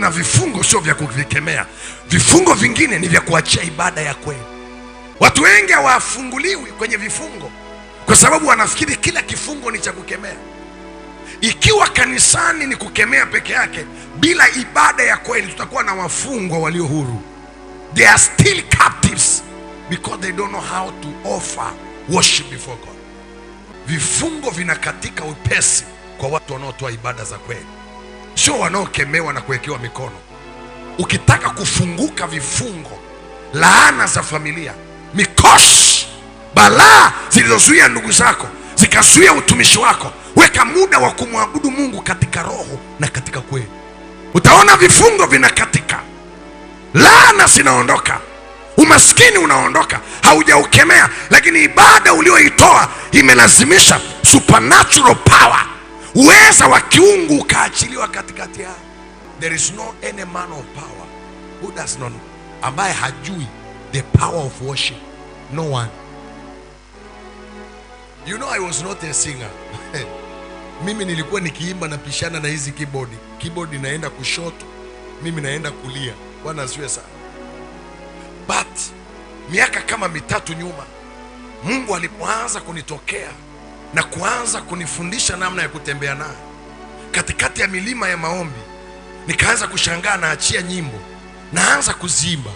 kuna vifungo sio vya kuvikemea. Vifungo vingine ni vya kuachia ibada ya kweli. Watu wengi hawafunguliwi kwenye vifungo kwa sababu wanafikiri kila kifungo ni cha kukemea. Ikiwa kanisani ni kukemea peke yake bila ibada ya kweli, tutakuwa na wafungwa walio huru. They are still captives because they don't know how to offer worship before God. Vifungo vinakatika upesi kwa watu wanaotoa ibada za kweli, sio wanaokemewa na kuwekewa mikono. Ukitaka kufunguka vifungo, laana za familia, mikosi, balaa zilizozuia ndugu zako, zikazuia utumishi wako, weka muda wa kumwabudu Mungu katika roho na katika kweli. Utaona vifungo vinakatika, laana zinaondoka, umaskini unaondoka. Haujaukemea, lakini ibada ulioitoa imelazimisha supernatural power, uweza wa kiungu ukaachiliwa katikati yao. There is no any man of power who does not, ambaye hajui the power of worship. No one. You know, I was not a singer. Mimi nilikuwa nikiimba na pishana na hizi keyboard inaenda kushoto, mimi naenda kulia. Bwana asifiwe sana. But miaka kama 3 nyuma, Mungu alipoanza kunitokea na kuanza kunifundisha namna ya kutembea naye katikati ya milima ya maombi, nikaanza kushangaa, naachia nyimbo, naanza kuziimba,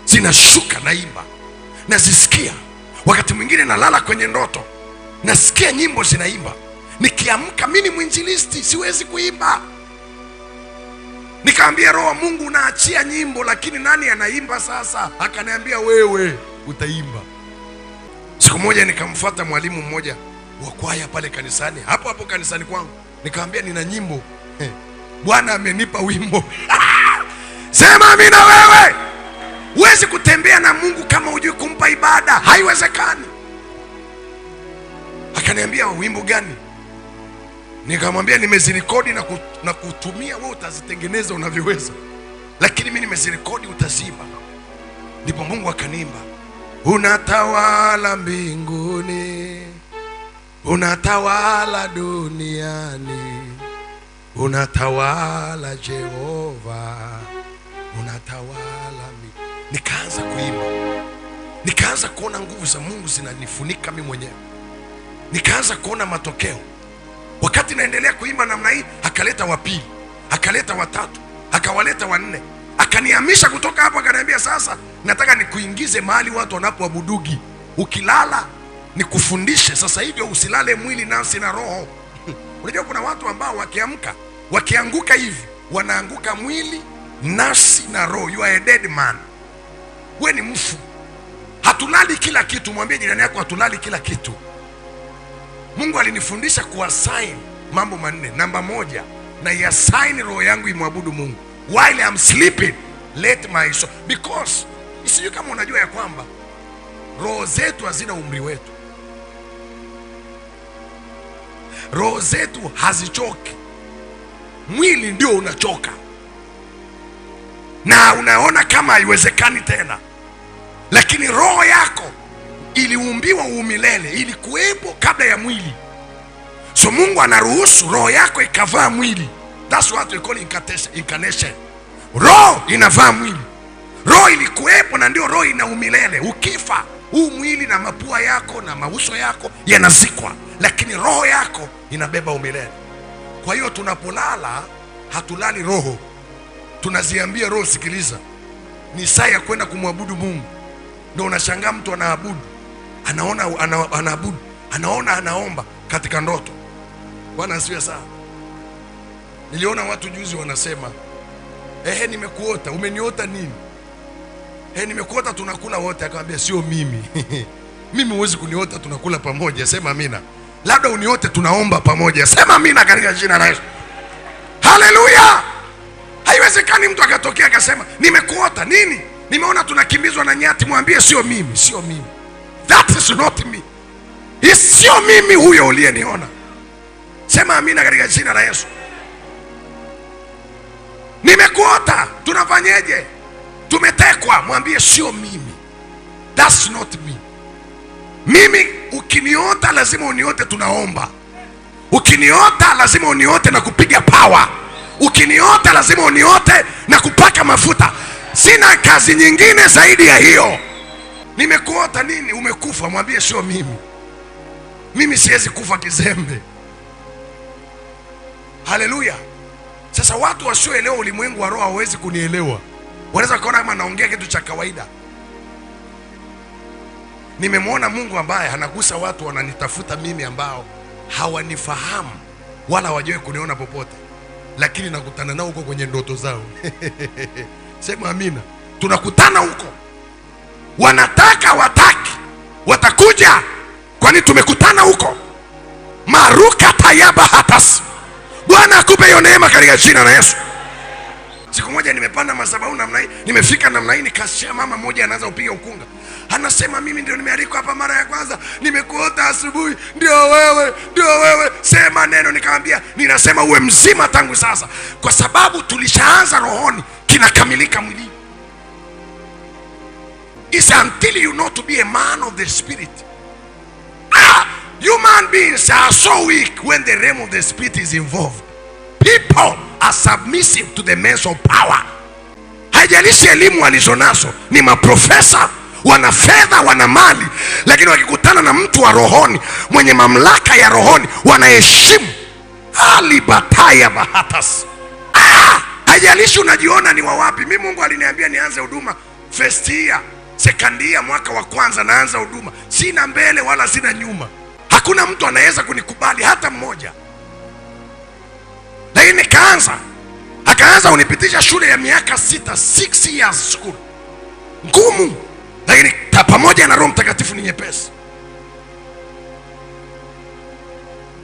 zinashuka, naimba, nazisikia. Wakati mwingine nalala kwenye ndoto, nasikia nyimbo zinaimba. Nikiamka, mimi ni mwinjilisti, siwezi kuimba. Nikaambia Roho wa Mungu, unaachia nyimbo, lakini nani anaimba sasa? Akaniambia, wewe utaimba. Siku moja nikamfuata mwalimu mmoja wa kwaya pale kanisani, hapo kanisani kwangu. Nikamwambia, nina nyimbo, Bwana amenipa wimbo. Sema amina wewe. Huwezi kutembea na Mungu kama hujui kumpa ibada, haiwezekani. Akaniambia, wimbo gani? Nikamwambia, nimezirekodi na kutumia, wewe utazitengeneza unavyoweza, lakini mimi nimezirekodi, utaziimba. Ndipo Mungu akaniimba, unatawala mbinguni, unatawala duniani, unatawala Jehova, unatawala. Nikaanza kuimba, nikaanza kuona nguvu za Mungu zinanifunika mimi mwenyewe, nikaanza kuona matokeo. Wakati naendelea kuimba namna hii, akaleta wa pili, akaleta wa tatu, akawaleta wa nne, akanihamisha kutoka hapo. Akaniambia, sasa nataka nikuingize mahali watu wanapoabudugi. Ukilala nikufundishe sasa hivi, usilale mwili, nafsi na roho. Unajua kuna watu ambao wakianguka hivi, wanaanguka mwili, nafsi na roho. You are a dead man. We ni mfu. Hatulali kila kitu. Mwambie jirani yako, hatulali kila kitu. Mungu alinifundisha kuassign mambo 4. Namba 1, na iasign roho yangu imwabudu Mungu. While I'm sleeping, let my soul, because sijui kama unajua ya kwamba roho zetu hazina umri wetu. Roho zetu hazichoki. Mwili ndio unachoka, na unaona kama haiwezekani tena, lakini roho yako iliumbiwa umilele, ilikuwepo kabla ya mwili. So Mungu anaruhusu roho yako ikavaa mwili. That's what we call incarnation. Roho inavaa mwili. Roho ilikuwepo na ndio roho ina umilele. Ukifa, huu mwili na mapua yako na mauso yako yanazikwa, lakini roho yako inabeba umilele. Kwa hiyo tunapolala, hatulali roho, tunaziambia roho, sikiliza, ni saa ya kwenda kumwabudu Mungu. Ndio unashangaa mtu anaabudu, anaabudu, anaomba katika ndoto. Bwana asifiwe sana. Niliona watu juzi wanasema, nimekuota. Umeniota nini? Nimekuota tunakula wote. Akamwambia, sio mimi. Mimi huwezi kuniota tunakula pamoja. Sema amina. Labda uniote tunaomba pamoja. Sema amina katika jina la Yesu. Haleluya. Haiwezekani mtu akatokea akasema, nimekuota nini? Nimeona tunakimbizwa na nyati. Mwambie, sio mimi, sio mimi. That is not me. Sio mimi huyo uliyeniona. Sema amina katika jina la Yesu. Nimekuota, tunafanyeje? Tumetekwa. Mwambie, sio mimi. That's not me. Mimi ukiniota lazima uniote tunaomba. Ukiniota lazima uniote na kupiga power. Ukiniota lazima uniote na kupaka mafuta. Sina kazi nyingine zaidi ya hiyo. Nimekuota nini? Umekufa, mwambie sio mimi. Mimi siwezi kufa kizembe. Haleluya. Sasa watu wasioelewa ulimwengu wa roho hawezi kunielewa. Wanaweza kuona kama naongea kitu cha kawaida. Nimemwona Mungu ambaye anagusa watu wananitafuta mimi ambao hawanifahamu wala hawajui kuniona popote, lakini nakutana nao huko kwenye ndoto zao. Sema amina. Tunakutana huko. Wanataka wataki, watakuja. Kwani tumekutana huko. Maruka tayaba hatas. Bwana akupe hiyo neema katika jina la Yesu. Siku moja nimepanda madhabahu namna hii, nimefika namna hii, nikasikia mama mmoja anaanza kupiga ukunga. Anasema mimi ndio nimealikwa hapa mara ya kwanza, nimekuota asubuhi, ndio wewe, ndio wewe, sema neno. Nikamwambia ninasema uwe mzima tangu sasa, kwa sababu tulishaanza rohoni, kinakamilika mwilini. It's until you know to be a man of the spirit. Human beings are so weak when the realm of the spirit is involved. People are submissive to the means of power. Haijalishi elimu walizonazo, ni maprofesa, wana fedha, wana mali, lakini wakikutana na mtu wa rohoni mwenye mamlaka ya rohoni wanaheshimu. Alibataya bahatas. Haijalishi unajiona ni wa wapi. Mimi Mungu aliniambia nianze huduma first year, second year, mwaka wa kwanza naanza huduma. Sina mbele wala sina nyuma. Hakuna mtu anaweza kunikubali hata mmoja. Lakini akaanza unipitisha shule ya miaka 6 years school. Ngumu, lakini pamoja na Roho Mtakatifu ni nyepesi.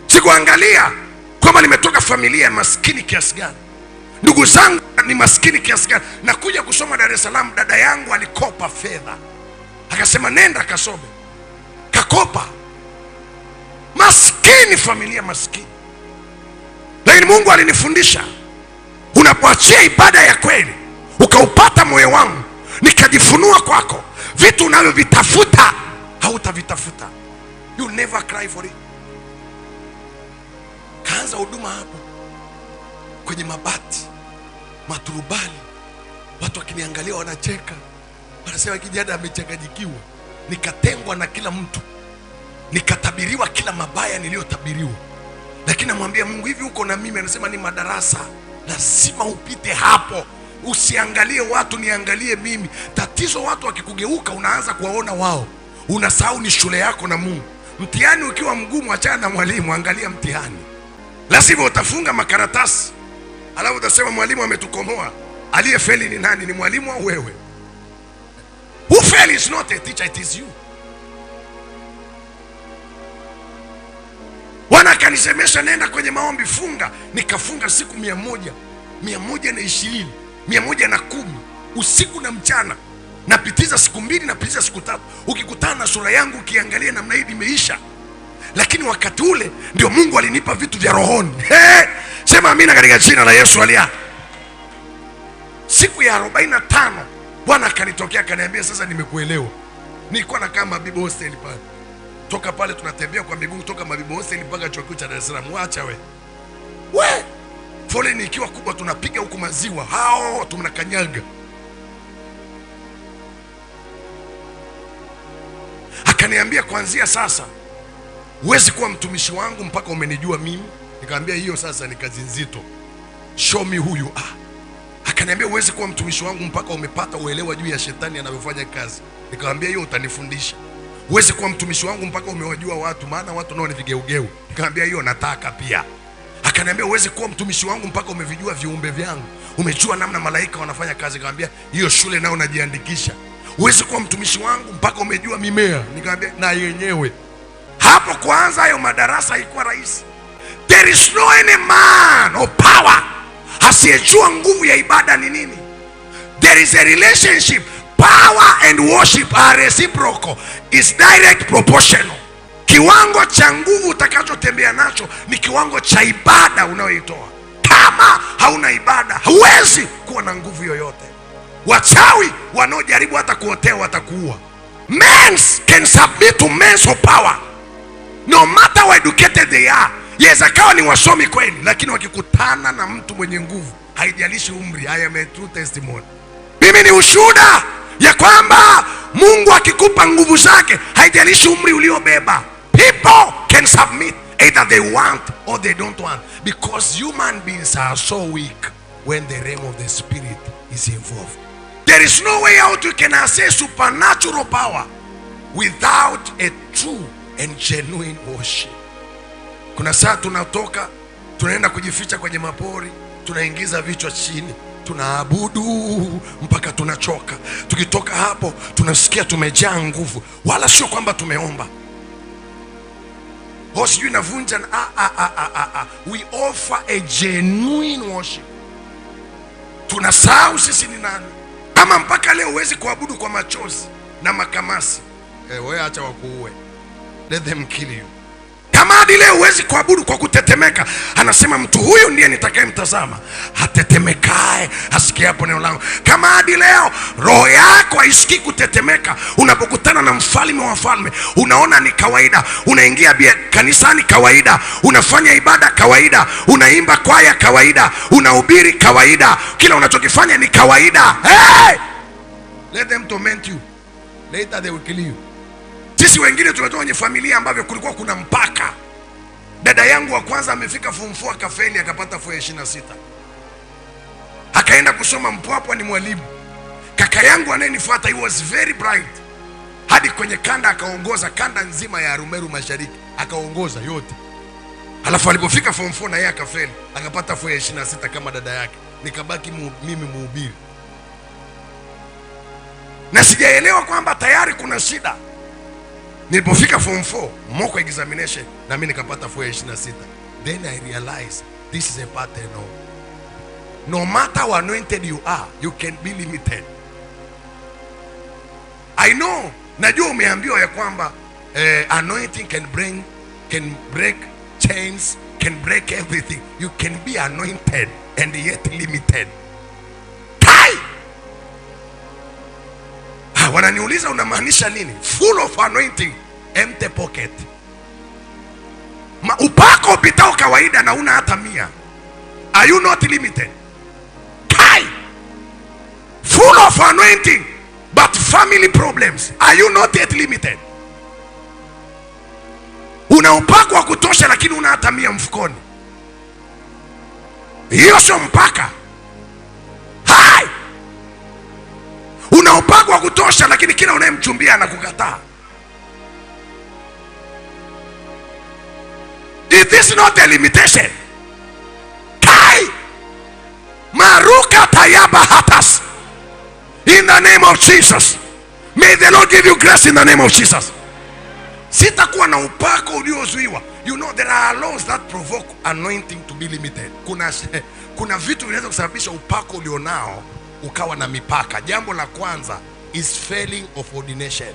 Sikuangalia kwamba nimetoka familia ya maskini kiasi gani, ndugu zangu ni maskini kiasi gani. Na kuja kusoma Dar es Salaam, dada yangu alikopa fedha, akasema nenda kasome. Kakopa. Maskini, familia maskini. Lakini Mungu alinifundisha, unapoachia ibada ya kweli, ukaupata moyo wangu, nikajifunua kwako, vitu unavyovitafuta hautavitafuta. You never cry for it. Kaanza huduma hapo kwenye mabati, maturubali. Watu wakiniangalia wanacheka, wanasema kijana amechanganyikiwa. Nikatengwa na kila mtu, nikatabiriwa kila mabaya niliyotabiriwa. Lakini namwambia Mungu, hivi uko na mimi? Anasema ni madarasa, lazima upite hapo. Usiangalie watu, niangalie mimi. Tatizo watu wakikugeuka unaanza kuwaona wao, unasahau ni shule yako na Mungu. Mtihani ukiwa mgumu, achana na mwalimu, angalia mtihani. Lazima utafunga makaratasi, alafu utasema mwalimu ametukomoa. Aliyefeli ni nani? Ni mwalimu au wewe? Who fail is not a teacher, it is you. Bwana akanisemesha nenda kwenye maombi, funga. Nikafunga siku 100, 120, 110 usiku na mchana. Napitiza siku 2, napitiza siku 3. Ukikutana na sura yangu ukiangalia namna hii imeisha. Lakini wakati ule ndio Mungu alinipa vitu vya rohoni. Sema amina katika jina la Yesu alia. Siku ya 45 Bwana akanitokea akaniambia, sasa nimekuelewa. Nilikuwa na kama Mabibo Hostel pale. Toka pale tunatembea kwa miguu kutoka Mabibo Hostel mpaka chuo kikuu cha Dar es Salaam. Waacha we. Foleni ikiwa kubwa, tunapiga huku maziwa. Hao tunakanyaga. Akaniambia kuanzia sasa huwezi kuwa mtumishi wangu mpaka umenijua mimi. Nikamwambia hiyo sasa ni kazi nzito. Show me who you are. Akaniambia huwezi kuwa mtumishi wangu mpaka umepata uelewa juu ya shetani anavyofanya kazi. Nikamwambia hiyo utanifundisha. Huwezi kuwa mtumishi wangu mpaka umewajua watu, maana watu nao ni vigeugeu. Nikamwambia hiyo nataka pia. Akaniambia huwezi kuwa mtumishi wangu mpaka umevijua viumbe vyangu, umejua namna malaika wanafanya kazi. Nikamwambia hiyo shule nao najiandikisha. Huwezi kuwa mtumishi wangu mpaka umejua mimea. Nikamwambia na yenyewe. Hapo kwanza hayo madarasa haikuwa rahisi. There is no any man of power asiyejua nguvu ya ibada ni nini. There is a relationship. Power and worship are reciprocal. Is direct proportional. Kiwango cha nguvu utakachotembea nacho ni kiwango cha ibada unayoitoa. Kama hauna ibada, huwezi kuwa na nguvu yoyote. Wachawi wanaojaribu hata kuotea watakuua. Men can submit to men's power. No matter how educated they are, Yaweza kawa ni wasomi kweli, lakini wakikutana na mtu mwenye nguvu, haijalishi umri. I am a true testimony. Mimi ni ushuhuda ya kwamba Mungu akikupa nguvu zake, haijalishi umri uliobeba. People can submit either they want or they don't want, because human beings are so weak when the realm of the spirit is involved. There is no way out you can access supernatural power without a true and genuine worship. Kuna saa tunatoka, tunaenda kujificha kwenye mapori, tunaingiza vichwa chini, tunaabudu mpaka tunachoka. Tukitoka hapo tunasikia tumejaa nguvu, wala sio kwamba tumeomba. Sijui navunja. We offer a genuine worship. Tunasahau sisi ni nani. Kama mpaka leo huwezi kuabudu kwa machozi na makamasi, wewe acha wakuue. Let them kill you. Kama hadi leo huwezi kuabudu kwa kutetemeka, anasema mtu huyu ndiye nitakayemtazama, hatetemekae asikia hapo neno langu. Kama hadi leo roho yako haisikii kutetemeka unapokutana na mfalme wa wafalme, unaona ni kawaida, unaingia kanisani kawaida, unafanya ibada kawaida, unaimba kwaya kawaida, unahubiri kawaida, kila unachokifanya ni kawaida. Hey! Let them torment you. Later they will kill you. Sisi wengine tumetoka kwenye familia ambavyo kulikuwa kuna mpaka. Dada yangu wa kwanza amefika form 4 akafeli, akapata 426. Akaenda kusoma Mpwapwa, ni mwalimu. Kaka yangu anayenifuata, he was very bright, hadi kwenye kanda akaongoza kanda nzima ya Arumeru Mashariki, akaongoza yote. Halafu alipofika form 4 na yeye akafeli, akapata 426 kama dada yake. Nikabaki mimi mhubiri. Na sijaelewa kwamba tayari kuna shida. Nilipofika form 4 mock examination, na mimi nikapata 426. Then I realized this is a pattern of, no matter how anointed you are, you can be limited. I know, najua umeambiwa ya kwamba anointing can break chains, can break everything. You can be anointed and yet limited. Wananiuliza unamaanisha nini? Full of anointing, empty pocket. Upako upitao kawaida na una hata 100. Are you not limited? Full of anointing but family problems. Are you not yet limited? Una upako wa kutosha lakini una hata 100 mfukoni. Hiyo sio mpaka. Una upako wa kutosha lakini kila unayemchumbia anakukataa. Is this not a limitation? Maruka tayaba hatas. In the name of Jesus. May the Lord give you grace in the name of Jesus. Sitakuwa na upako uliozuiwa. You know there are laws that provoke anointing to be limited. Kuna vitu vinaweza kusababisha upako ulionao ukawa na mipaka. Jambo la kwanza is failing of ordination.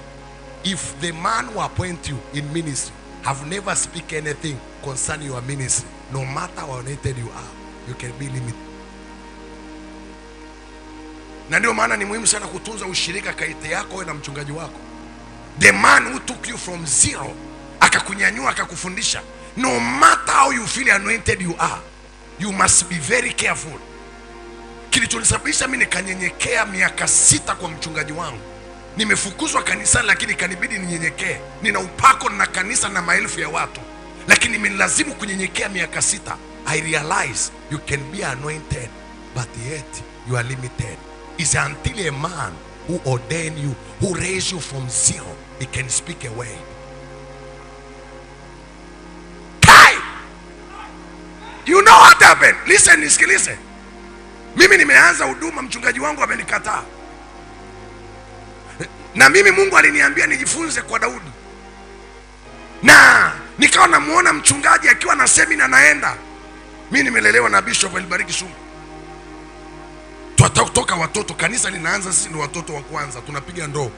If the man who appoint you in ministry have never speak anything concerning your ministry, no matter how anointed you are, you can be limited. Na ndio maana ni muhimu sana kutunza ushirika kati yako wewe na mchungaji wako. The man who took you from zero, akakunyanyua akakufundisha, no matter how you feel anointed you are, you must be very careful. Kilichonisababisha mimi nikanyenyekea miaka 6 kwa mchungaji wangu. Nimefukuzwa kanisani lakini kanibidi ninyenyekee. Nina upako na kanisa na maelfu ya watu, lakini imenilazimu kunyenyekea miaka 6. I realize you can be anointed but yet you are limited. It's until a man who ordained you, who raised you from zero, he can speak a word. You know what happened? Listen, nisikilize. Mimi nimeanza huduma, mchungaji wangu amenikataa. Na mimi Mungu aliniambia nijifunze kwa Daudi. Na nikawa namuona mchungaji akiwa na semina naenda. Mimi nimelelewa na Bishop Elibariki Sungu. Tutatoka watoto, kanisa linaanza sisi ndio watoto wa kwanza, tunapiga ndoo.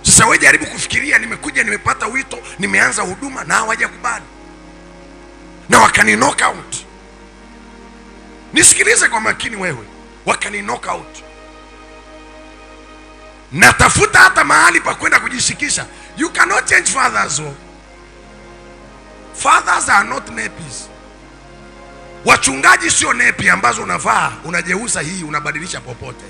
Sasa wewe jaribu kufikiria, nimekuja nimepata wito, nimeanza huduma na hawajakubali. Na wakani knock out. Nisikilize kwa makini wewe. Wakani knock out. Natafuta hata mahali pa kwenda kujishikisha. You cannot change fathers. Fathers are not nappies. Wachungaji sio nepi ambazo unavaa unajeuza hii unabadilisha popote.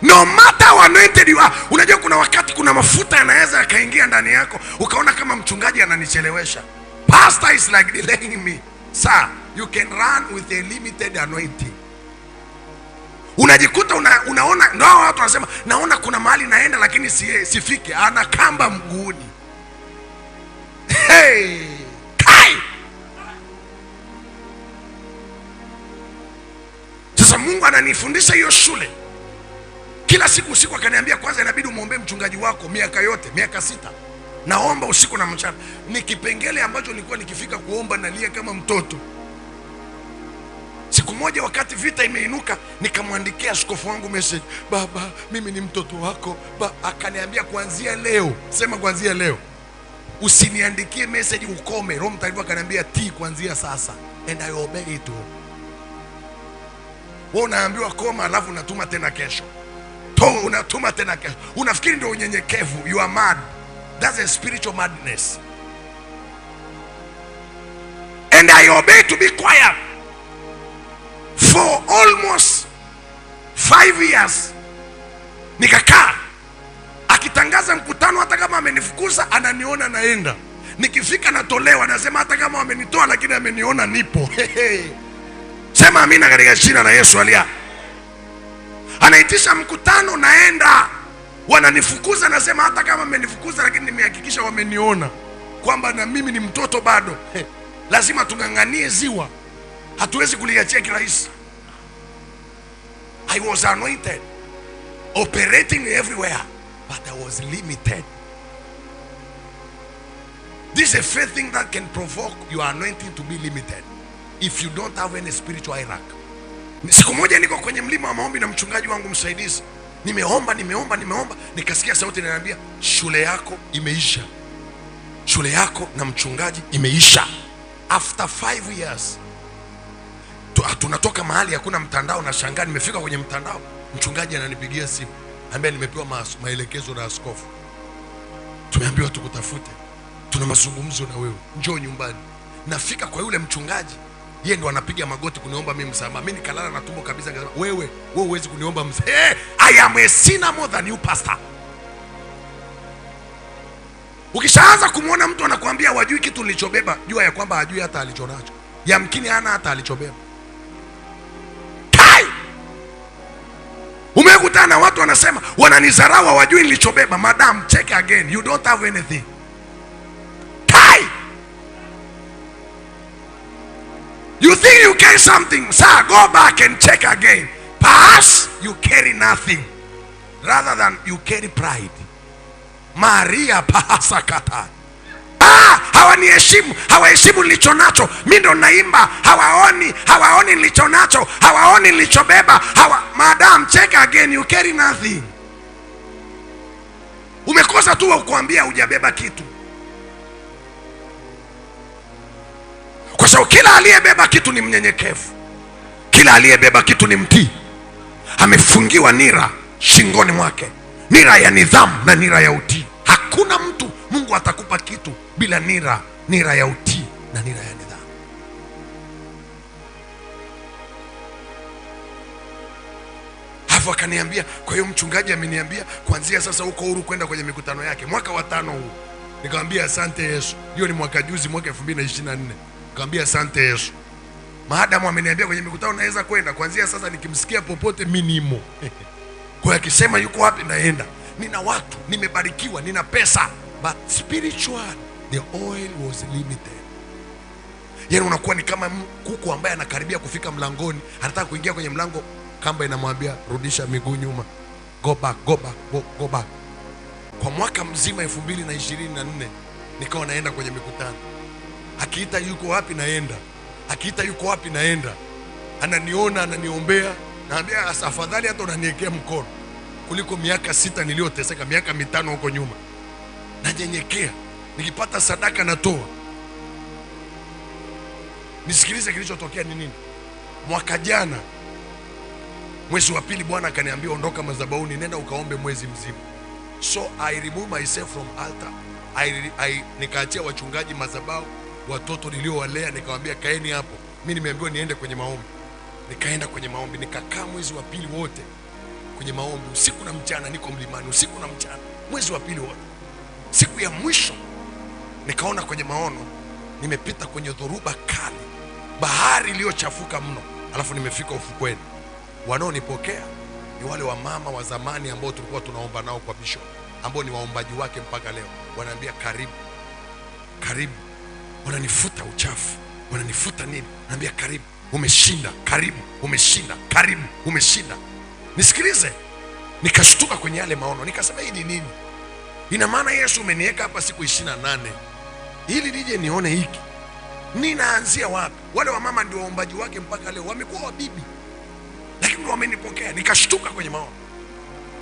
No matter how anointed you are. Unajua kuna wakati kuna mafuta yanaweza yakaingia ndani yako ukaona kama mchungaji ananichelewesha. Pastor is like delaying me. Sir, you can run with a limited anointing. Unajikuta unaona ndio watu wanasema naona kuna mahali naenda lakini sifike, ana kamba mguuni. Hey! Kai! Sasa Mungu ananifundisha hiyo shule. Kila siku usiku akaniambia kwanza inabidi umuombe mchungaji wako miaka yote, miaka 6. Naomba usiku na mchana. Ni kipengele ambacho nilikuwa nikifika kuomba nalia kama mtoto. Siku moja wakati vita imeinuka nikamwandikia askofu wangu message, baba mimi ni mtoto wako. Akaniambia kuanzia leo, sema kuanzia leo usiniandikie message ukome. Roho Mtakatifu akaniambia kuanzia sasa, and I obey it. Wewe unaambiwa koma alafu unatuma tena kesho. Unatuma tena kesho. Unafikiri ndio unyenyekevu? You are mad. That's a spiritual madness. And I obey to be quiet for almost 5 years. Nikakaa. Akitangaza mkutano hata kama amenifukuza ananiona naenda. Nikifika natolewa, anasema hata kama amenitoa lakini ameniona nipo. Sema amina katika jina la Yesu alia. Anaitisha mkutano naenda. Wananifukuza, nasema hata kama amenifukuza lakini nimehakikisha wameniona kwamba na mimi ni mtoto bado. Lazima tunganganie ziwa. Hatuwezi kuliachia kirahisi. I was anointed, operating everywhere, but I was limited. This is a faith thing that can provoke your anointing to be limited if you don't have any spiritual hierarchy. Siku moja niko kwenye mlima wa maombi na mchungaji wangu msaidizi. Nimeomba, nikasikia sauti inaniambia shule yako imeisha. Shule yako na mchungaji imeisha. After 5 years. Tunatoka mahali hakuna mtandao, na shangaa nimefika kwenye mtandao, mchungaji ananipigia simu, anambia nimepewa maelekezo na askofu. Tumeambiwa tukutafute. Tuna mazungumzo na wewe. Njoo nyumbani. Nafika kwa yule mchungaji, yeye ndo anapiga magoti kuniomba mimi msamaha. Mimi nikalala na tumbo kabisa, akasema wewe huwezi kuniomba msamaha. I am a sinner more than you, pastor. Ukishaanza kumuona mtu anakuambia wajui kitu nilichobeba, jua ya kwamba hajui hata alichonacho. Yamkini hana hata alichobeba. Kai! Umekutana na watu wanasema wananizarau, hawajui nilichobeba. Madam, check again. You don't have anything. Kai! You think you carry something? Sir, go back and check again. Perhaps you carry nothing rather than you carry pride. Maria Pasakata. Hawaniheshimu, hawaheshimu nilichonacho. Mimi ndo naimba, hawaoni nilichonacho, hawaoni nilichobeba. Madam, check again, you carry nothing. Umekosa tu kukuambia hujabeba kitu. Kwa sababu kila aliyebeba kitu ni mnyenyekevu. Kila aliyebeba kitu ni mtii. Amefungiwa nira shingoni mwake, nira ya nidhamu na nira ya utii. Hakuna mtu Mungu atakupa kitu bila nira ya utii na nira ya nidhamu. Hapo akaniambia, kwa hiyo mchungaji ameniambia kuanzia sasa uko huru kwenda kwenye mikutano yake. Mwaka wa 5 huu. Nikamwambia asante Yesu. Hiyo ni mwaka juzi, mwaka 2024. Nikamwambia asante Yesu. Maadamu ameniambia kwenye mikutano naweza kwenda, kuanzia sasa nikimsikia popote mimi nimo. Kwa akisema yuko wapi naenda. Nina watu, nimebarikiwa, nina pesa, but spiritual the oil was limited. Yaani unakuwa ni kama kuku ambaye anakaribia kufika mlangoni, anataka kuingia kwenye mlango, kamba inamwambia rudisha miguu nyuma. Go back. Kwa mwaka mzima 2024 nikawa naenda kwenye mikutano. Akiita yuko wapi naenda. Akiita yuko wapi naenda. Ananiona, ananiombea, naambia afadhali hata unaniwekea mkono kuliko miaka 6 niliyoteseka, miaka 5 huko nyuma. Nanyenyekea, nikipata sadaka natoa. Nisikilize kilichotokea ni nini. Mwaka jana mwezi wa 2 Bwana akaniambia ondoka madhabahuni, nenda ukaombe mwezi mzima. So I remove myself from altar. Nikaachia wachungaji madhabahu, watoto niliowalea nikawaambia kaeni hapo. Mimi nimeambiwa niende kwenye maombi. Nikaenda kwenye maombi, nikakaa mwezi wa pili wote kwenye maombi, usiku na mchana, niko mlimani usiku na mchana, mwezi wa pili wote. Siku ya mwisho nikaona kwenye maono nimepita kwenye dhoruba kali, bahari iliyochafuka mno, alafu nimefika ufukweni. Wanaonipokea ni wale wa mama wa zamani ambao tulikuwa tunaomba nao kwa bishop, ambao ni waombaji wake mpaka leo. Wanaambia karibu, karibu. Wananifuta uchafu, wananifuta nini, naambia karibu, umeshinda, karibu, umeshinda, karibu, umeshinda. Nisikilize, nikashtuka kwenye yale maono, nikasema hii ni nini? Ina maana Yesu umeniweka hapa siku 28 ili nije nione hiki? Ninaanzia wapi? Wale wa mama ndio waombaji wake mpaka leo, wamekuwa wabibi, lakini wamenipokea. Nikashtuka kwenye maono.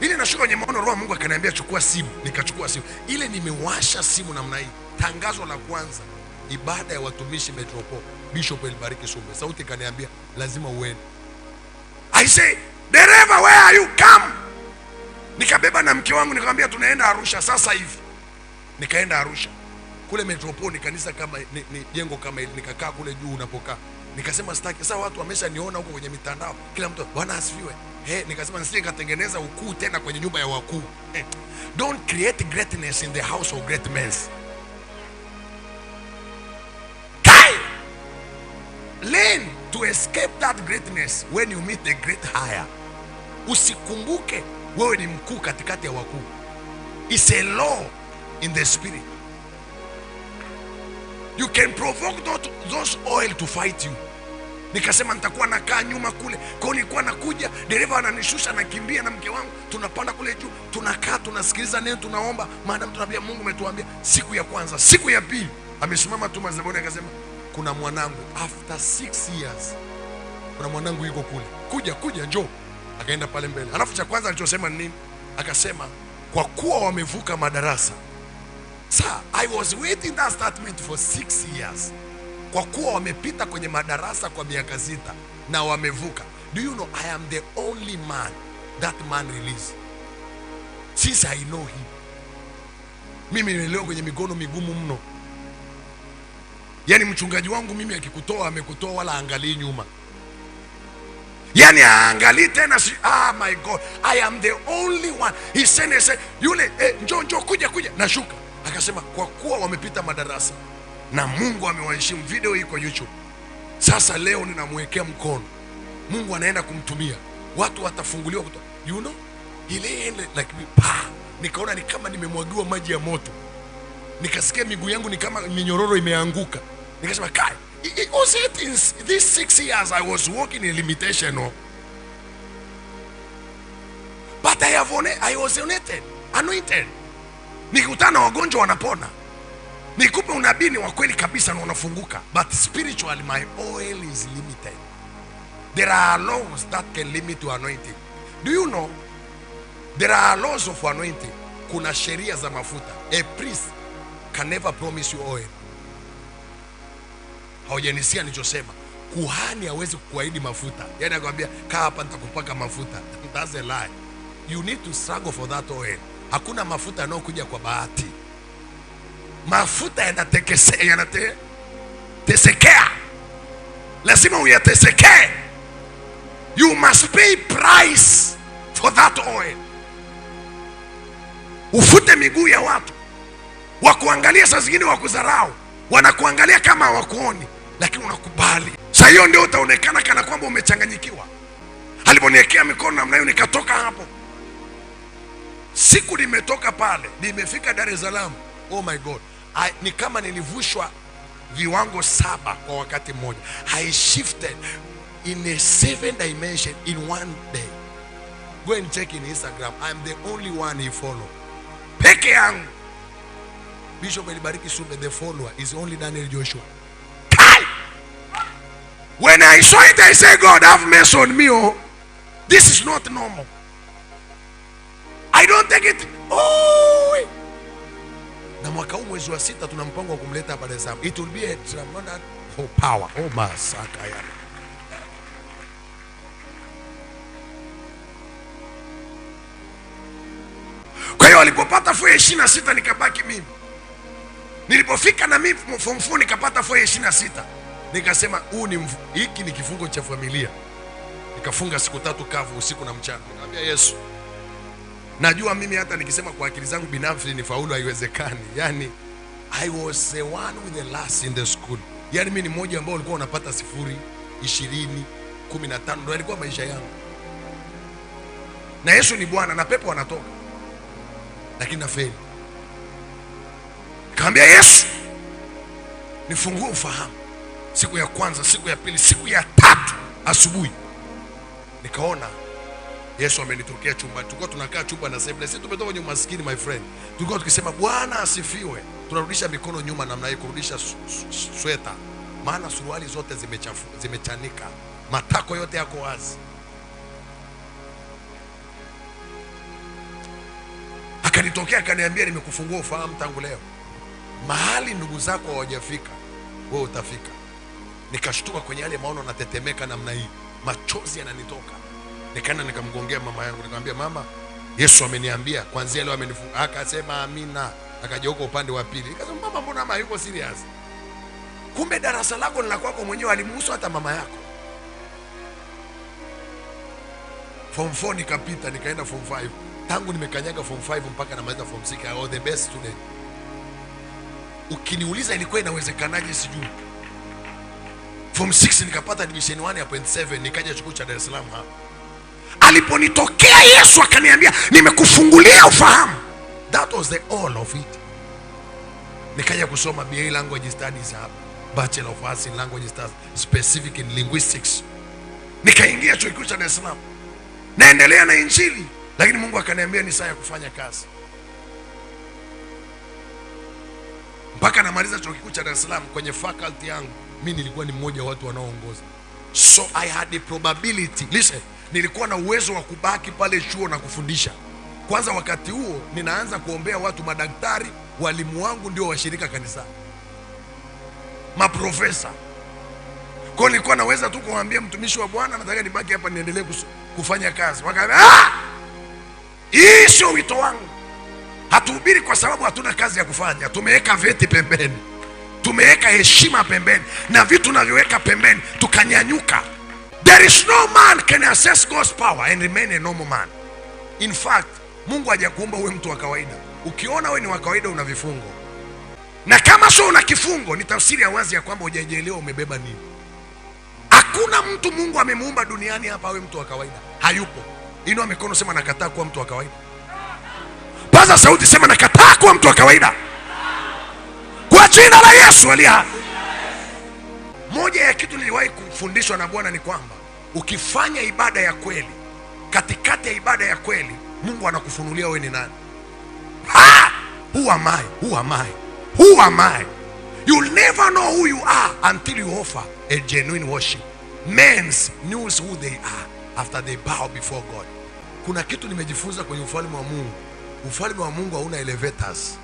Ili nashuka kwenye maono, Roho Mungu akaniambia chukua simu. Nikachukua simu. Ile nimewasha simu namna hii. Tangazo la kwanza, ibada ya watumishi Metropole, Bishop Elibariki Sumbe. Sauti ikaniambia lazima uende. I say, dereva, where are you? Come. Nikabeba na mke wangu, nikamwambia tunaenda Arusha sasa hivi. Nikaenda Arusha. Kule Metropole ni kanisa kama ni jengo kama hili, nikakaa kule juu unapokaa. Nikasema sitaki. Sasa watu wameshaniona huko kwenye mitandao, kila mtu Bwana asifiwe. Nikasema nisije katengeneza ukuu tena kwenye nyumba ya wakuu. Don't create greatness in the house of great men. Learn to escape that greatness when you meet the great higher. Usikumbuke wewe ni mkuu katikati ya wakuu. It's a law in the spirit. You can provoke those oil to fight you. Nikasema nitakuwa nakaa nyuma kule. Kwa hiyo nilikuwa nakuja, dereva ananishusha, nakimbia na mke wangu, tunapanda kule juu, tunakaa, tunasikiliza neno, tunaomba. Maadamu tunaambia Mungu umetuambia. Siku ya kwanza, siku ya pili, amesimama tu madhabahuni akasema kuna mwanangu after 6 years. Kuna mwanangu yuko kule. Kuja njoo. Akaenda pale mbele. Alafu cha kwanza alichosema ni nini? Akasema kwa kuwa wamevuka madarasa. Sir, I was waiting that statement for 6 years. Kwa kuwa wamepita kwenye madarasa kwa miaka 6 na wamevuka. Do you know I am the only man that man released? Since I know him. Mimi nimelelewa kwenye migono migumu mno. Yani mchungaji wangu mimi akikutoa amekutoa, wala angalii nyuma. Yani angalii tena my God, I am the only one. He said yule njoo kuja nashuka. Akasema kwa kuwa wamepita madarasa na Mungu amewaheshimu. Video iko YouTube. Sasa leo ninamwekea mkono. Mungu anaenda kumtumia. Watu watafunguliwa kutoka. You know? Ile like nikaona ni kama nimemwagiwa maji ya moto. Nikasikia miguu yangu ni kama minyororo imeanguka. Nikasema kai, it was it in these 6 years I was walking in limitation, no? But I was anointed. Nikutana wagonjwa wanapona. Nikupe unabii ni wa kweli kabisa na unafunguka. But spiritually my oil is limited. There are laws that can limit your anointing. Do you know? There are laws of anointing. Kuna sheria za mafuta. A priest can never promise you oil. Haujanisikia nilichosema? Kuhani hawezi kukuahidi mafuta. Yaani akwambia kaa hapa nitakupaka mafuta. That's a lie. You need to struggle for that oil. Hakuna mafuta yanayokuja kwa bahati. Mafuta yanatesekea. Lazima uyatesekee. You must pay price for that oil. Ufute miguu ya watu. Wakuangalia saa zingine wakudharau. Wanakuangalia kama hawakuoni, lakini unakubali. Sasa hiyo ndio utaonekana kana kwamba umechanganyikiwa. Aliponiwekea mikono namna hiyo nikatoka hapo. Siku nimetoka pale, nimefika Dar es Salaam. Oh my God. Ni kama nilivushwa viwango 7 kwa wakati mmoja. I shifted in a 7 dimension in one day. Go and check in Instagram. I'm the only one he follow. Peke yangu. Bishop Elibariki Sumbe, the follower is only Daniel Joshua. When I saw it, I said, God, have mercy on me. Oh, this is not normal. I don't take it. Oh, na mwaka huu mwezi wa 6 tuna mpango wa kumleta hapa Dar es Salaam. It will be a tremendous power. Oh, masaka yana. Kwa hiyo walipopata 426 nikabaki mimi. Nilipofika na mimi form 4 nikapata 426. Nikasema hiki ni kifungo cha familia. Nikafunga siku 3 kavu usiku na mchana. Nikamwambia Yesu, najua mimi hata nikisema kwa akili zangu binafsi ni faulu haiwezekani. Yani I was the one with the last in the school. Yani mimi ni mmoja ambao ulikuwa unapata 0, 20, 15 ndio ilikuwa maisha yangu. Na Yesu ni Bwana na pepo wanatoka. Lakini nafeli. Nikamwambia Yesu, nifungue ufahamu. Siku ya kwanza, siku ya pili, siku ya 3 asubuhi nikaona Yesu amenitokea chumba. Tulikuwa tunakaa chumba na sebule. Sisi tumetoka kwenye umaskini my friend. Tulikuwa tukisema Bwana asifiwe. Tunarudisha mikono nyuma namna hii, kurudisha sweta. Maana suruali zote zimechanika. Matako yote yako wazi. Akanitokea akaniambia, nimekufungua ufahamu tangu leo. Mahali ndugu zako hawajafika, wewe utafika. Nikashtuka kwenye yale maono, natetemeka namna hii. Machozi yananitoka. Nikaenda nikamgongea mama yangu, nikamwambia mama, Yesu ameniambia kuanzia leo amenifunga. Akasema amina. Akajeuka upande wa pili. Nikasema mama, mbona mama yuko serious? Kumbe darasa lako ni la kwako mwenyewe, alimuhusu hata mama yako. Form 4 nikapita, nikaenda form 5. Tangu nimekanyaga form 5 mpaka namaliza form 6, I was the best student. Ukiniuliza ilikuwa inawezekanaje sijui. Form 6 nikapata division 1 ya 0.7, nikaja chuo cha Dar es Salaam hapa. Aliponitokea Yesu akaniambia, nimekufungulia ufahamu. That was the all of it. Nikaja kusoma BA Language Studies hapa, Bachelor of Arts in Language Studies, specific in linguistics. Nikaingia chuo kikuu cha Dar es Salaam. Naendelea na injili, lakini Mungu akaniambia ni saa ya kufanya kazi. Mpaka namaliza chuo kikuu cha Dar es Salaam, kwenye faculty yangu mimi nilikuwa ni mmoja wa watu wanaoongoza. So I had the probability. Listen, nilikuwa na uwezo wa kubaki pale chuo na kufundisha. Kwanza wakati huo ninaanza kuombea watu, madaktari, walimu wangu ndio washirika kanisa, maprofesa. Kwa nilikuwa naweza tu kumwambia mtumishi wa Bwana, nataka nibaki hapa niendelee kufanya kazi. Wakaambia, hii sio wito wangu. Hatuhubiri kwa sababu hatuna kazi ya kufanya. Tumeweka vyeti pembeni, tumeweka heshima pembeni, na vitu tunavyoweka pembeni tukanyanyuka. There is no man can access God's power and remain a normal man. In fact, Mungu hajakuumba uwe mtu wa kawaida. Ukiona wewe ni wa kawaida una vifungo. Na kama sio una kifungo, ni tafsiri ya wazi ya kwamba hujajielewa umebeba nini. Hakuna mtu Mungu amemuumba duniani hapa awe mtu wa kawaida. Hayupo. Inua mikono, sema nakataa kuwa mtu wa kawaida. Paza sauti, sema nakataa kuwa mtu wa kawaida. Kwa jina la Yesu aliye hai. Moja ya kitu niliwahi kufundishwa na Bwana ni kwamba ukifanya ibada ya kweli, katikati ya ibada ya kweli, Mungu anakufunulia wewe ni nani. Who am I? Who am I? Who am I? You'll never know who you are until you offer a genuine worship. Men knows who they are after they bow before God. Kuna kitu nimejifunza kwenye ufalme wa Mungu. Ufalme wa Mungu hauna elevators.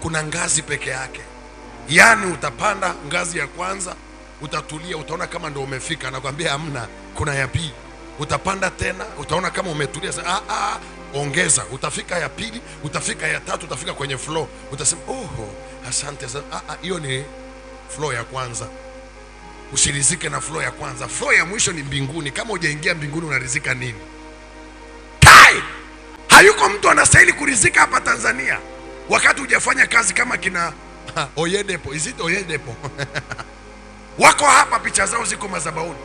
Kuna ngazi peke yake. Yaani utapanda ngazi ya kwanza, utatulia, utaona kama ndio umefika. Nakwambia hamna, kuna ya pili. Utapanda tena, utaona kama umetulia. Ongeza, utafika ya pili, utafika ya tatu, utafika kwenye floor. Utasema, asante sana. Hiyo ni floor ya kwanza. Usirizike na floor ya kwanza. Floor ya mwisho ni mbinguni. Kama hujaingia mbinguni unarizika nini? Hayuko mtu anastahili kurizika hapa Tanzania wakati hujafanya kazi kama kina Oyedepo. Is it Oyedepo? Wako hapa, picha zao ziko madhabahuni.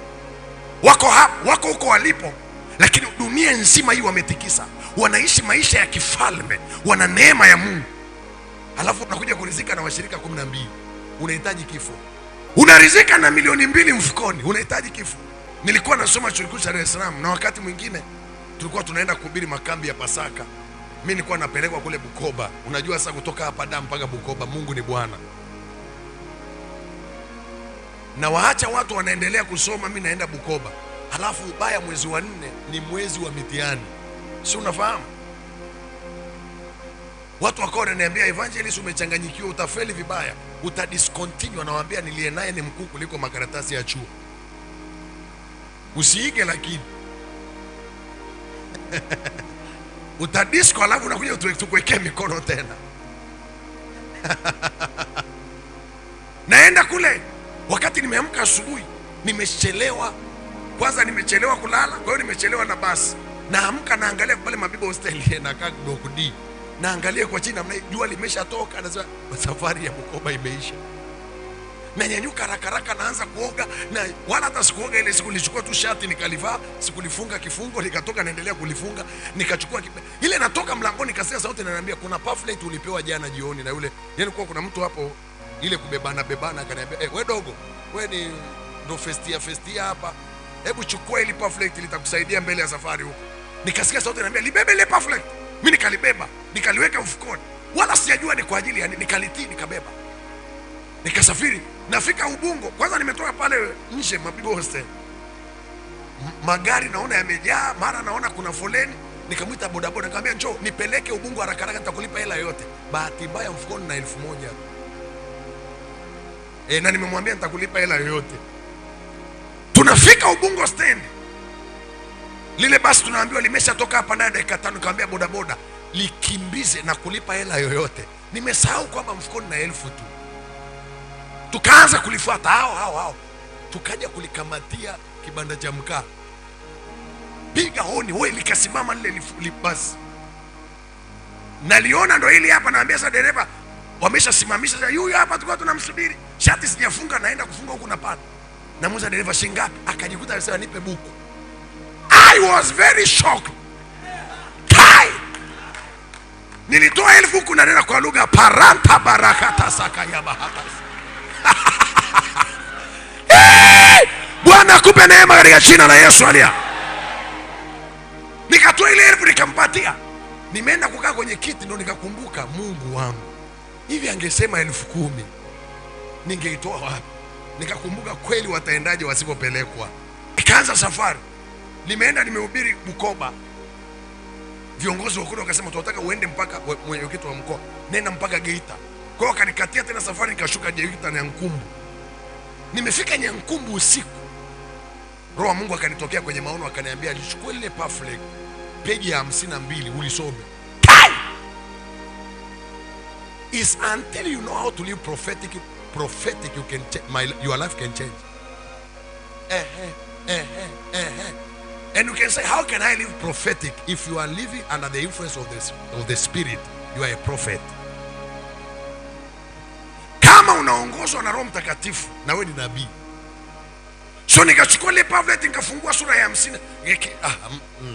Wako hapa, wako huko walipo, lakini dunia nzima hii wametikisa. Wanaishi maisha ya kifalme, wana neema ya Mungu. Alafu unakuja kurizika na washirika 12. Unahitaji kifo. Unarizika na milioni 2 mfukoni, unahitaji kifo. Nilikuwa nasoma chuo kikuu cha Dar es Salaam, na wakati mwingine tulikuwa tunaenda kuhubiri makambi ya Pasaka. Mimi nilikuwa napelekwa kule Bukoba. Unajua sasa kutoka hapa Dar mpaka Bukoba, Mungu ni Bwana. Na waacha watu wanaendelea kusoma, mimi naenda Bukoba. Halafu ubaya, mwezi wa 4 ni mwezi wa mitihani. Si unafahamu? Watu wako wananiambia, evangelist umechanganyikiwa, utafeli vibaya, utadiscontinue. Nawaambia nilie naye ni mkuu kuliko makaratasi ya chuo. Usiige lakini Utadisco alafu unakuja tukuwekea mikono tena. Naenda kule, wakati nimeamka asubuhi, nimechelewa. Kwanza nimechelewa kulala, kwa hiyo nimechelewa na basi. Naamka naangalia pale Mabibo Hostel na kaka Dokudi. Naangalia kwa chini namna jua limeshatoka, anasema safari ya Bukoba imeisha. Nanyanyuka haraka naanza kuoga, na wala hata sikuoga ile siku, nilichukua tu shati nikalivaa, sikulifunga kifungo, nikatoka naendelea kulifunga, nikachukua ile natoka mlangoni, nikasikia sauti inaniambia kuna pamphlet ulipewa jana jioni na yule. Yaani kwa kuna mtu hapo ile bebana akaniambia, wewe dogo, wewe ni ndo festia hapa. Hebu chukua ile pamphlet litakusaidia mbele ya safari huko. Nikasikia sauti inaniambia libebe ile pamphlet. Mimi nikalibeba, nikaliweka mfukoni. Wala sijajua ni kwa ajili yani, nikalitii nikabeba. Nikasafiri, nafika Ubungo. Kwanza nimetoka pale nje Mabibo Hostel. Magari naona yamejaa, mara naona kuna foleni. Nikamwita bodaboda, nikamwambia njoo nipeleke Ubungo haraka nitakulipa hela yote. Bahati mbaya mfukoni na 1000. Na nimemwambia nitakulipa hela yoyote. Tunafika Ubungo stand. Lile basi tunaambiwa limeshatoka hapa na dakika 5. Nikamwambia bodaboda likimbize na kulipa hela yoyote. Nimesahau kwamba mfukoni na 1000 tu. Tukaanza kulifuata hao. Tukaja kulikamatia kibanda cha mkaa. Piga honi, wewe likasimama lile basi. Naliona ndo hili hapa, naambia sasa dereva wameshasimamisha sasa, huyu hapa tulikuwa tunamsubiri. Shati sijafunga, naenda kufunga huku na pale. Namuuliza dereva shingapi? Akajikuta anasema nipe buku. I was very shocked. Kai! Nilitoa 1000 huku na nena kwa lugha paranta barakata saka ya bahata. Bwana akupe neema katika jina la Yesu alia. Nikatoa ile 1000 nikampatia. Nimeenda kukaa kwenye kiti ndo nikakumbuka, Mungu wangu, hivi angesema 10,000 ningeitoa wapi? Nikakumbuka kweli wataendaje wasipopelekwa. Nikaanza safari. Nimeenda nimehubiri Bukoba. Viongozi wa kule wakasema tunataka uende mpaka mwenyekiti wa mkoa, nenda mpaka Geita. Kwa hiyo kanikatia tena safari, nikashuka Geita na Nyankumbu. Nimefika Nyankumbu usiku, Roho wa Mungu akanitokea kwenye maono, akaniambia chukua ile pamphlet peji ya 52 ulisome. Is until you know how to live prophetic you can your life can change. And you can say, how can I live prophetic? If you are living under the influence of the Spirit, you are a prophet. Kama unaongozwa na Roho Mtakatifu, na wewe ni nabii. So nikachukua ile pamphlet, nikafungua sura ya 50,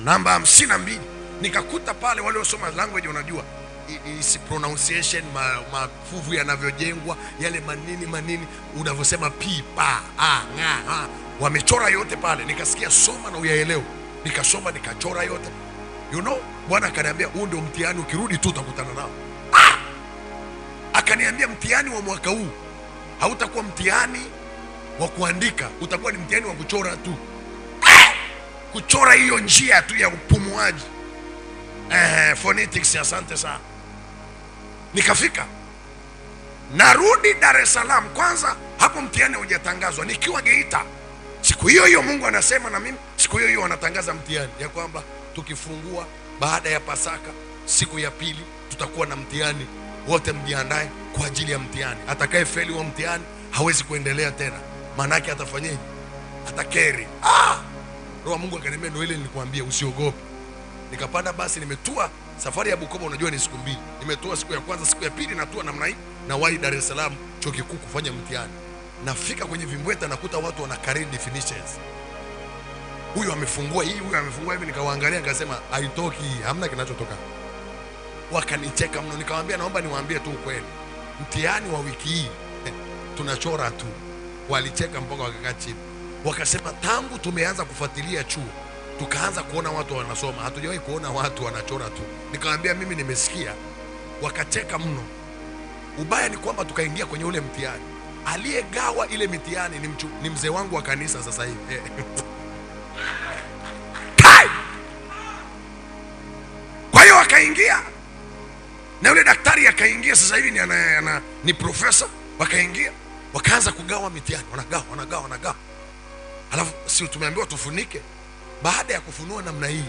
namba 52. Nikakuta pale wale wasoma language, unajua is pronunciation, mafuvu yanavyojengwa, yale manini unavyosema pi pa nga wamechora yote pale. Nikasikia soma na uyaelewe. Nikasoma nikachora yote. You know, Bwana akaniambia huu ndio mtihani, ukirudi tu utakutana nao. Akaniambia mtihani wa mwaka huu hautakuwa mtihani wa kuandika, utakuwa ni mtihani wa kuchora tu. Kuchora hiyo njia tu ya upumuaji. Phonetics, asante sana. Nikafika. Narudi Dar es Salaam. Kwanza hapo mtihani hujatangazwa. Nikiwa Geita, siku hiyo Mungu anasema na mimi, siku hiyo wanatangaza mtihani ya kwamba tukifungua baada ya Pasaka siku ya pili tutakuwa na mtihani, wote mjiandae kwa ajili ya mtihani. Atakaye feli wa mtihani hawezi kuendelea tena, maana yake atafanyaje? Atakeri. Roho wa Mungu akaniambia ndio ile nilikwambia usiogope. Nikapanda basi, nimetua. Safari ya Bukoba unajua ni siku 2. Nimetua siku ya kwanza, siku ya pili natua namna hii na wahi Dar es Salaam chuo kikuu kufanya mtihani. Nafika kwenye vimbweta nakuta watu wana carry definitions. Huyu amefungua hii, huyu amefungua hivi, nikawaangalia nikasema haitoki, hamna kinachotoka. Wakanicheka mno. Nikamwambia naomba niwaambie tu ukweli, mtihani wa wiki hii tunachora tu. Walicheka mpaka wakakaa chini. Wakasema tangu tumeanza kufuatilia chuo tukaanza kuona watu wanasoma, hatujawahi kuona watu wanachora tu. Nikamwambia mimi nimesikia. Wakacheka mno. Ubaya ni kwamba tukaingia kwenye ule mtihani. Aliyegawa ile mitihani ni mzee wangu wa kanisa sasa hivi. Kwa hiyo akaingia na yule daktari akaingia, sasa hivi ni profesa. Wakaingia wakaanza kugawa mitihani, wanagawa. Alafu si tumeambiwa tufunike. Baada ya kufunua namna hii,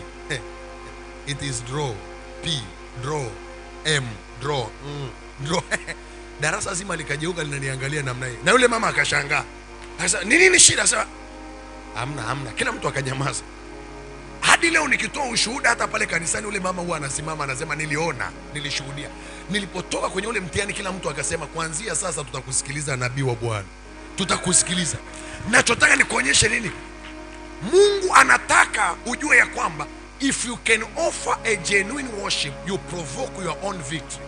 it is draw. P draw M draw draw. Darasa zima likageuka linaniangalia namna hii, na yule mama akashangaa. Sasa nini shida? Sasa hamna, kila mtu akanyamaza. Hadi leo nikitoa ushuhuda hata pale kanisani, ule mama huwa anasimama anasema, niliona, nilishuhudia. Nilipotoka kwenye ule mtihani, kila mtu akasema, kuanzia sasa tutakusikiliza nabii wa Bwana, tutakusikiliza. Nachotaka nikuonyeshe nini? Mungu anataka ujue ya kwamba if you can offer a genuine worship, you provoke your own victory.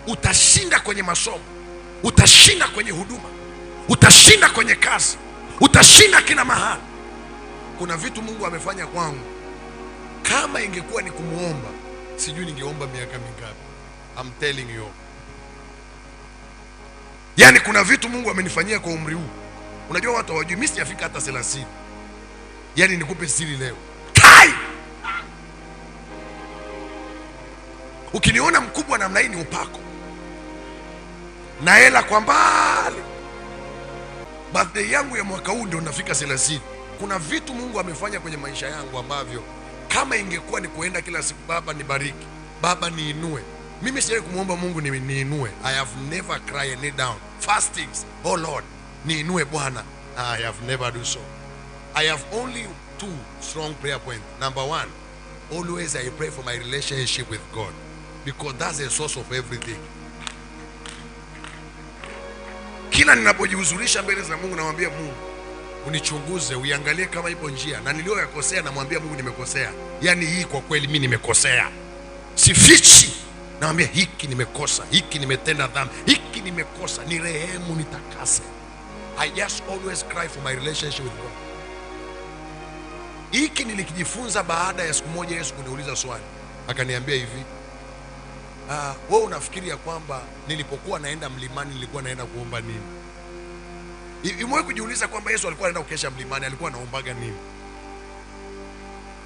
Utashinda kwenye masomo, utashinda kwenye huduma, utashinda kwenye kazi, utashinda kila mahali. Kuna vitu Mungu amefanya kwangu, kama ingekuwa ni kumuomba, sijui ningeomba miaka mingapi. I'm telling you. Yani kuna vitu Mungu amenifanyia kwa umri huu. Unajua watu hawajui, mimi sijafika hata 30. Yani nikupe siri leo. Tai! Ukiniona mkubwa namna hii ni upako. Na hela kwa mbali. Birthday yangu ya mwaka huu ndio nafika 30. Kuna vitu Mungu amefanya kwenye maisha yangu ambavyo kama ingekuwa ni kuenda kila siku, Baba nibariki, Baba niinue. Mimi sijawahi kumwomba Mungu niinue. I have never cried and kneel down. Fastings, oh Lord, niinue Bwana. I have never do so. I have only 2 strong prayer points. Number 1, always I pray for my relationship with God, because that's the source of everything. Kila ninapojihuzurisha mbele za Mungu, namwambia Mungu, unichunguze, uiangalie kama ipo njia, na niliyokosea namwambia Mungu nimekosea. Yani hii kwa kweli mimi nimekosea. Sifichi. Namwambia hiki nimekosa, hiki nimetenda dhambi, hiki nimekosa, ni rehemu, nitakase. I just always cry for my relationship with God. Hiki nilikijifunza baada ya siku moja Yesu kuniuliza swali. Akaniambia hivi, wewe unafikiri ya kwamba nilipokuwa naenda mlimani nilikuwa naenda kuomba nini? Umewahi kujiuliza kwamba Yesu alikuwa anaenda kukesha mlimani alikuwa anaombaga nini?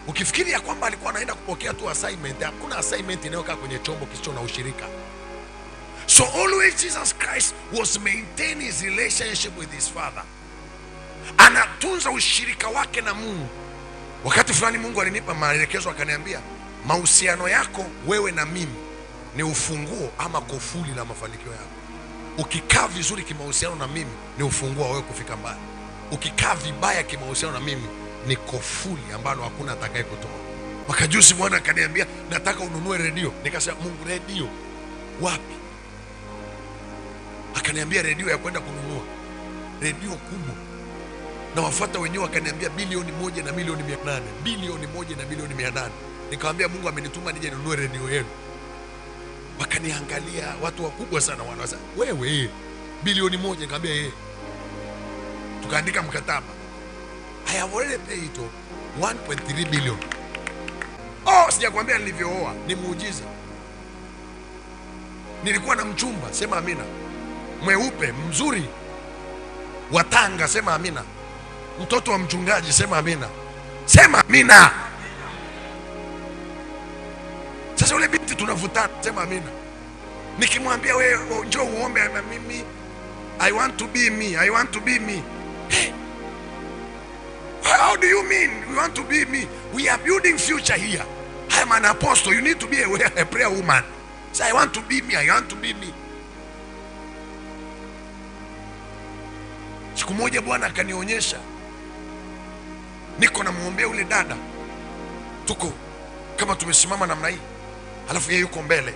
Ukifikiri ya kwamba alikuwa anaenda kupokea tu assignment, hakuna assignment inayokaa kwenye chombo kisicho na ushirika. So always Jesus Christ was maintaining his relationship with his Father. Anatunza ushirika wake na Mungu. Wakati fulani Mungu alinipa maelekezo, akaniambia, mahusiano yako wewe na mimi ni ufunguo ama kufuli la mafanikio yako. Ukikaa vizuri kimahusiano na mimi ni ufunguo wewe kufika mbali. Ukikaa vibaya kimahusiano na mimi ni kufuli ambalo hakuna atakaye kutoa. Wakajuzi Bwana akaniambia, nataka ununue redio. Nikasema, Mungu, redio wapi? Akaniambia redio ya kwenda kununua, redio kubwa. Na wafuata wenyewe wakaniambia bilioni 1 na milioni 800, bilioni 1 na milioni 800. Nikamwambia Mungu amenituma nije ninunue redio yenu. Wakaniangalia watu wakubwa sana, wanasema, wewe bilioni 1? Nikamwambia tukaandika mkataba. I have already paid 1.3 billion. Sijakwambia nilivyooa, ni muujiza. Nilikuwa na mchumba, sema amina. Mweupe, mzuri, wa Tanga, sema amina. Mtoto wa mchungaji, sema amina. Sema amina. Sasa ule binti tunavutana, sema amina. Nikimwambia wewe njoo uombe mimi, I want to be me, I want to be me. Hey, how do you mean we want to be me? We are building future here. I am an apostle, you need to be a prayer woman. So I want to be me, I want to be me. Siku moja Bwana akanionyesha, niko namuombea ule dada, tuko kama tumesimama namna hii, alafu yeye yuko mbele,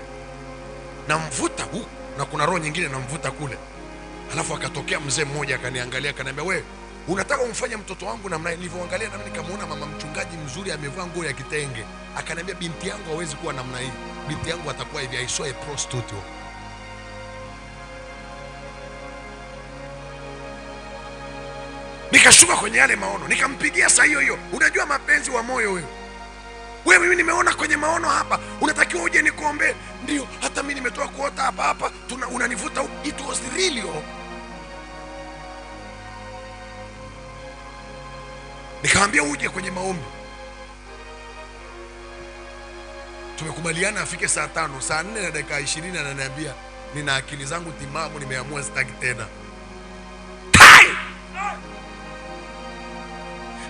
namvuta huku na kuna roho nyingine namvuta kule. Alafu akatokea mzee mmoja akaniangalia, akaniambia, wewe unataka umfanye mtoto wangu namna hii? Nilivyoangalia na mimi nikamuona mama mchungaji mzuri amevaa nguo ya kitenge. Akaniambia, binti yangu hawezi kuwa namna hii, binti yangu atakuwa hivi. I saw a prostitute. Nikashuka kwenye yale maono, nikampigia saa hiyo hiyo. Unajua mapenzi wa moyo wewe, mimi nimeona kwenye maono hapa, unatakiwa uje nikuombe. Ndio, hata mimi nimetoka kuota hapa, unanivuta. It was really nikamwambia uje kwenye maombi. Tumekubaliana afike saa 5, saa 4 na dakika 20 ananiambia, nina akili zangu timamu, nimeamua sitaki tena.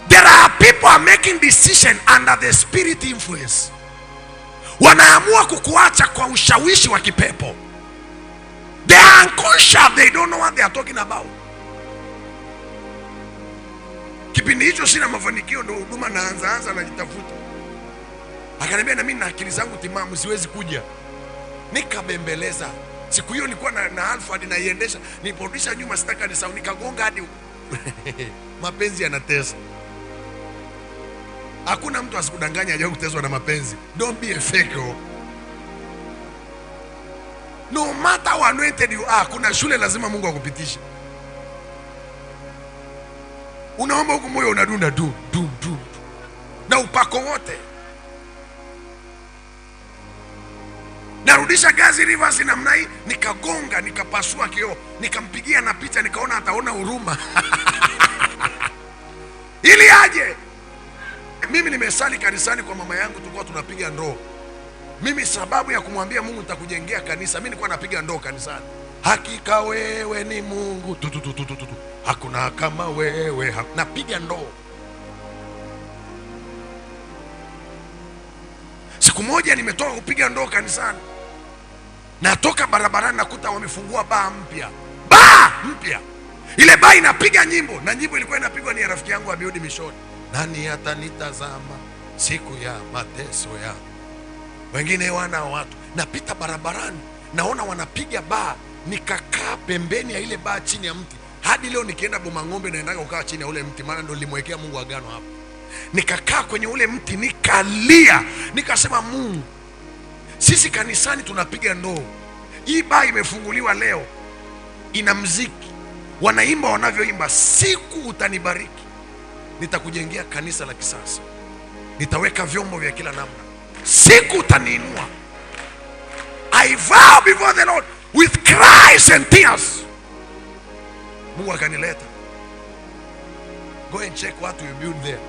There are people are making decision under the spirit influence. wanaamua kukuacha kwa ushawishi wa kipepo. They are unconscious, they don't know what they are talking about. Kipindi hicho sina mafanikio, ndo huduma naanza najitafuta. Akaniambia na mimi na akili zangu timamu siwezi kuja. Nikabembeleza. Siku hiyo nilikuwa na Alphard naiendesha, niliporudisha nyuma sitaka nisahau, nikagonga hadi mapenzi yanatesa. Hakuna mtu asikudanganya haja kuteswa na mapenzi. Don't be a fake. No matter how anointed you are, kuna shule lazima Mungu akupitishe. Unaomba huko moyo unadunda du na upako wote. Narudisha gazi reverse namna hii, nikagonga, nikapasua kioo, nikampigia na picha, nikaona ataona huruma. Ili aje. Mimi nimesali kanisani kwa mama yangu, tulikuwa tunapiga ndoo. Mimi sababu ya kumwambia Mungu nitakujengea kanisa, mimi nilikuwa napiga ndoo kanisani. Hakika wewe ni Mungu. Hakuna kama wewe. Napiga ndoo. Siku moja nimetoka kupiga ndoo kanisani. Natoka barabarani nakuta wamefungua baa mpya. Baa mpya. Ile baa inapiga nyimbo, na nyimbo ilikuwa inapigwa ni ya rafiki yangu Abiudi Mishoni. Nani atanitazama siku ya mateso ya. Wengine wana watu. Napita barabarani, naona wanapiga baa, nikakaa pembeni ya ile baa chini ya mti. Hadi leo nikienda Bomang'ombe naendaga kukaa chini ya ule mti, maana ndio nilimwekea Mungu agano hapo. Nikakaa kwenye ule mti nikalia, nikasema Mungu, sisi kanisani tunapiga ndoo. Hii baa imefunguliwa leo, ina muziki, wanaimba wanavyoimba. Siku utanibariki, nitakujengea kanisa la kisasa, nitaweka vyombo vya kila namna. Siku utaniinua. I vow before the Lord with cries and tears. Mungu akanileta. Go and check what we build there.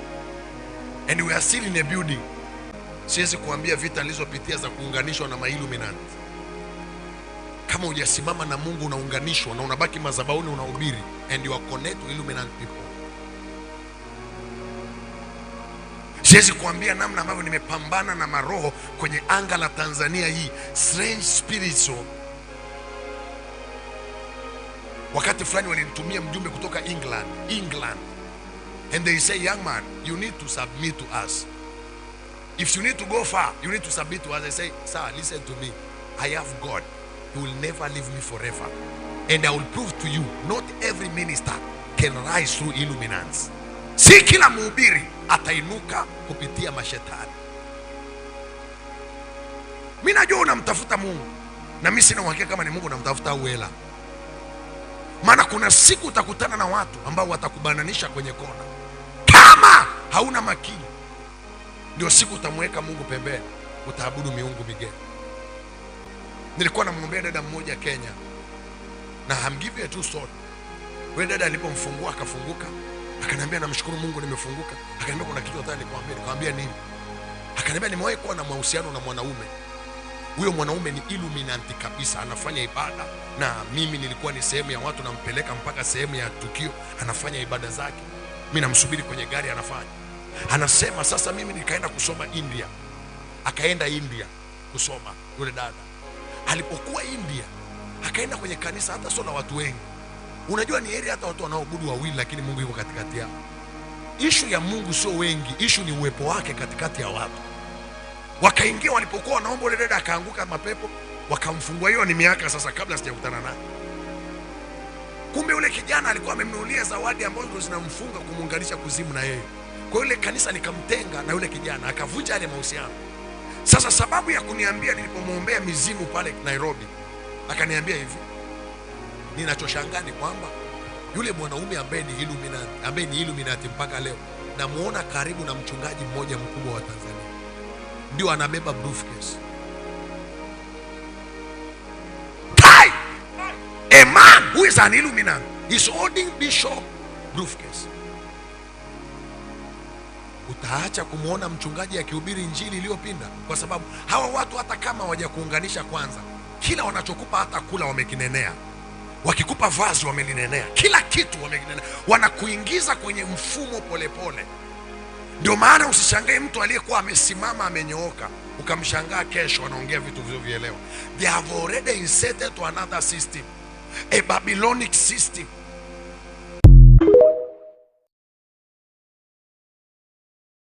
And we are still in a building. Siwezi kuambia vita nilizopitia za kuunganishwa na Illuminati. Kama hujasimama na Mungu unaunganishwa na unabaki madhabahuni unahubiri, and you are connected to Illuminati people. Siwezi kuambia namna ambavyo nimepambana na maroho kwenye anga la Tanzania hii, strange spirits. Wakati fulani walinitumia mjumbe kutoka England. And they say, young man, you need to submit to us. If you need to go far, you need to submit to us. I say, sir, listen to me. I have God. He will never leave me forever. And I will prove to you, not every minister can rise through Illuminati. Si kila mhubiri atainuka kupitia mashetani. Mimi najua unamtafuta Mungu, na mimi sina uhakika kama ni Mungu unamtafuta au hela. Maana kuna siku utakutana na watu ambao watakubananisha kwenye kona. Kama hauna makini, ndio siku utamweka Mungu pembeni, utaabudu miungu migeni. Nilikuwa namwombea dada mmoja Kenya, na hamgive a true story. Wewe dada alipomfungua akafunguka, akaniambia namshukuru Mungu nimefunguka. Akaniambia kuna kitu nataka nikwambie. Nikamwambia nini? Akaniambia nimewahi kuwa na mahusiano na mwanaume. Huyo mwanaume ni Illuminati kabisa, anafanya ibada, na mimi nilikuwa ni sehemu ya watu, nampeleka mpaka sehemu ya tukio, anafanya ibada zake. Mimi namsubiri kwenye gari anafanya. Anasema sasa mimi nikaenda kusoma India. Akaenda India kusoma yule dada. Alipokuwa India, akaenda kwenye kanisa hata sio na watu wengi. Unajua ni area hata watu wanaoabudu wawili, lakini Mungu yuko katikati yao. Issue ya Mungu sio wengi, issue ni uwepo wake katikati ya watu. Wakaingia, walipokuwa wanaomba yule dada akaanguka mapepo, wakamfungua. Hiyo ni miaka sasa kabla sijakutana naye. Kumbe yule kijana alikuwa amemnunulia zawadi ambazo ndio zinamfunga kumuunganisha kuzimu na yeye. Kwa yule kanisa likamtenga na yule kijana, akavunja yale mahusiano. Sasa sababu ya kuniambia nilipomwombea mizimu pale Nairobi, akaniambia hivi, ninachoshangaa ni kwamba yule mwanaume ambaye ni Illuminati mpaka leo namuona karibu na mchungaji mmoja mkubwa wa Tanzania, ndio anabeba briefcase. A man who is an Illuminati is holding bishop briefcase. Utaacha kumuona mchungaji akihubiri injili iliyopinda? Kwa sababu hawa watu hata kama hawajakuunganisha kwanza, kila wanachokupa hata kula wamekinenea. Wakikupa vazi wamelinenea. Kila kitu wamekinenea. Wanakuingiza kwenye mfumo polepole. Ndio maana usishangae mtu aliyekuwa amesimama amenyooka ukamshangaa kesho anaongea vitu vilivyoelewa. They have already inserted to another system, a Babylonic system.